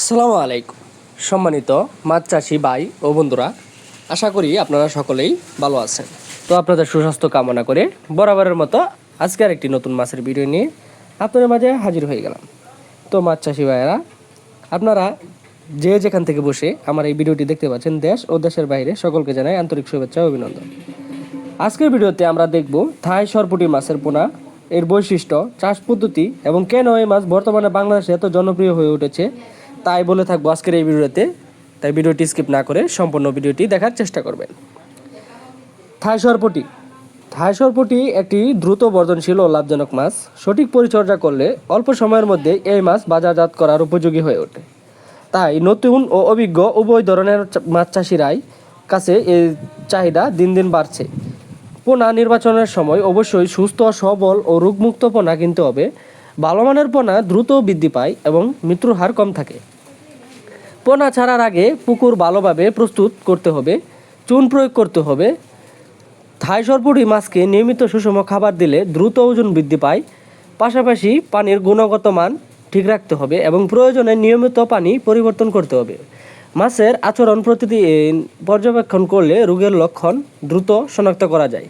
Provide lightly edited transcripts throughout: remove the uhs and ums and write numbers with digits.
আসসালামু আলাইকুম সম্মানিত মাছ চাষি ভাই ও বন্ধুরা, আশা করি আপনারা সকলেই ভালো আছেন। তো আপনাদের সুস্বাস্থ্য কামনা করে বরাবরের মতো আজকে আর একটি নতুন মাছের ভিডিও নিয়ে আপনাদের মাঝে হাজির হয়ে গেলাম। তো মাছ চাষি ভাইয়েরা, আপনারা যে যেখান থেকে বসে আমার এই ভিডিওটি দেখতে পাচ্ছেন, দেশ ও দেশের বাইরে সকলকে জানাই আন্তরিক শুভেচ্ছা ও অভিনন্দন। আজকের ভিডিওতে আমরা দেখব থাই সরপুঁটি মাছের পোনা, এর বৈশিষ্ট্য, চাষ পদ্ধতি এবং কেন এই মাছ বর্তমানে বাংলাদেশে এত জনপ্রিয় হয়ে উঠেছে তাই বলে থাকবো আজকের এই ভিডিওতে। তাই ভিডিওটি স্কিপ না করে সম্পূর্ণ ভিডিওটি দেখার চেষ্টা করবেন। থাই সরপুঁটি একটি দ্রুত বর্ধনশীল ও লাভজনক মাছ। সঠিক পরিচর্যা করলে অল্প সময়ের মধ্যে এই মাছ বাজারজাত করার উপযোগী হয়ে ওঠে। তাই নতুন ও অভিজ্ঞ উভয় ধরনের মাছ চাষিরাই কাছে এর চাহিদা দিন দিন বাড়ছে। পোনা নির্বাচনের সময় অবশ্যই সুস্থ, সবল ও রোগমুক্ত পোনা কিনতে হবে। ভালো মানের পোনা দ্রুত বৃদ্ধি পায় এবং মৃত্যুর হার কম থাকে। পোনা ছাড়ার আগে পুকুর ভালোভাবে প্রস্তুত করতে হবে, চুন প্রয়োগ করতে হবে। থাই সরপুঁটি মাছকে নিয়মিত সুষম খাবার দিলে দ্রুত ওজন বৃদ্ধি পায়। পাশাপাশি পানির গুণগত মান ঠিক রাখতে হবে এবং প্রয়োজনে নিয়মিত পানি পরিবর্তন করতে হবে। মাছের আচরণ প্রতিদিন পর্যবেক্ষণ করলে রোগের লক্ষণ দ্রুত শনাক্ত করা যায়।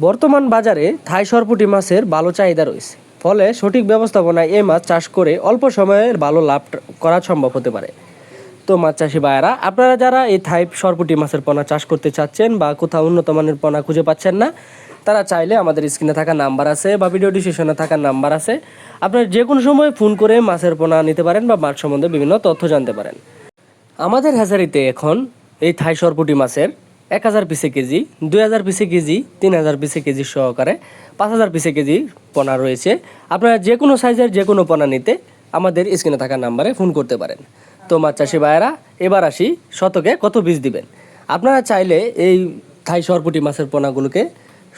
বর্তমান বাজারে থাই সরপুঁটি মাছের ভালো চাহিদা রয়েছে, ফলে সঠিক ব্যবস্থাপনায় এই মাছ চাষ করে অল্প সময়ের ভালো লাভ করা সম্ভব হতে পারে। তো মাছ চাষি ভাইয়েরা, আপনারা যারা এই থাই সরপুঁটি মাছের পোনা চাষ করতে চাচ্ছেন বা কোথাও উন্নত মানের পোনা খুঁজে পাচ্ছেন না, তারা চাইলে আমাদের স্ক্রিনে থাকা নাম্বার আছে বা ভিডিও ডিসক্রিপশনে থাকা নাম্বার আছে, আপনারা যে কোনো সময় ফোন করে মাছের পোনা নিতে পারেন বা মাছ সম্বন্ধে বিভিন্ন তথ্য জানতে পারেন। আমাদের হ্যাচারিতে এখন এই থাই সরপুঁটি মাছের 1000 পিসে কেজি, 2000 পিসে কেজি, 3000 পিসে কেজি সহকারে 5000 পিসে কেজি পোনা রয়েছে। আপনারা যে কোনো সাইজের যে কোনো পোনা নিতে আমাদের স্ক্রিনে থাকা নাম্বারে ফোন করতে পারেন। তো মাছ চাষি ভাইয়েরা, এবার আসি শতকে কত বীজ দিবেন। আপনারা চাইলে এই থাই সরপুঁটি মাছের পোনাগুলোকে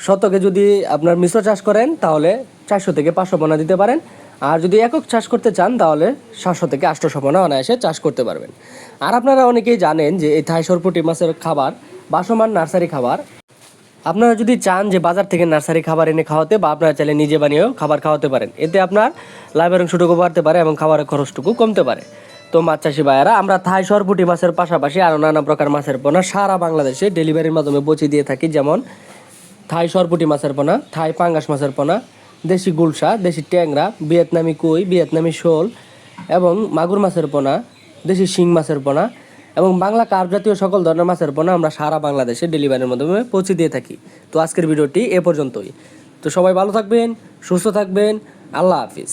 শতকে যদি আপনার মিশ্র চাষ করেন তাহলে 400 থেকে 500 পোনা দিতে পারেন। আর যদি একক চাষ করতে চান তাহলে 700 থেকে 800 পোনা অনায়াসে চাষ করতে পারবেন। আর আপনারা অনেকেই জানেন যে এই থাই সরপুঁটি মাছের খাবার বাসমান নার্সারি খাবার। আপনারা যদি চান যে বাজার থেকে নার্সারি খাবার এনে খাওয়াতে, বা আপনারা চাইলে নিজে বানিয়েও খাবার খাওয়াতে পারেন। এতে আপনার লাভের অংশটুকু বাড়তে পারে এবং খাবারের খরচটুকু কমতে পারে। তো মাছ চাষি ভাইয়েরা, আমরা থাই সরপুঁটি মাছের পাশাপাশি আরও নানা প্রকার মাছের পোনা সারা বাংলাদেশে ডেলিভারির মাধ্যমে পৌঁছে দিয়ে থাকি। যেমন থাই সরপুঁটি মাছের পোনা, থাই পাঙ্গাস মাছের পোনা, দেশি গুলশা, দেশি ট্যাংরা, ভিয়েতনামি কই, ভিয়েতনামি শোল এবং মাগুর মাছের পোনা, দেশি শিং মাছের পোনা এবং বাংলা কার্প জাতীয় সকল ধরনের মাছের পোনা আমরা সারা বাংলাদেশে ডেলিভারির মাধ্যমে পৌঁছে দিয়ে থাকি। তো আজকের ভিডিওটি এ পর্যন্তই। তো সবাই ভালো থাকবেন, সুস্থ থাকবেন। আল্লাহ হাফিজ।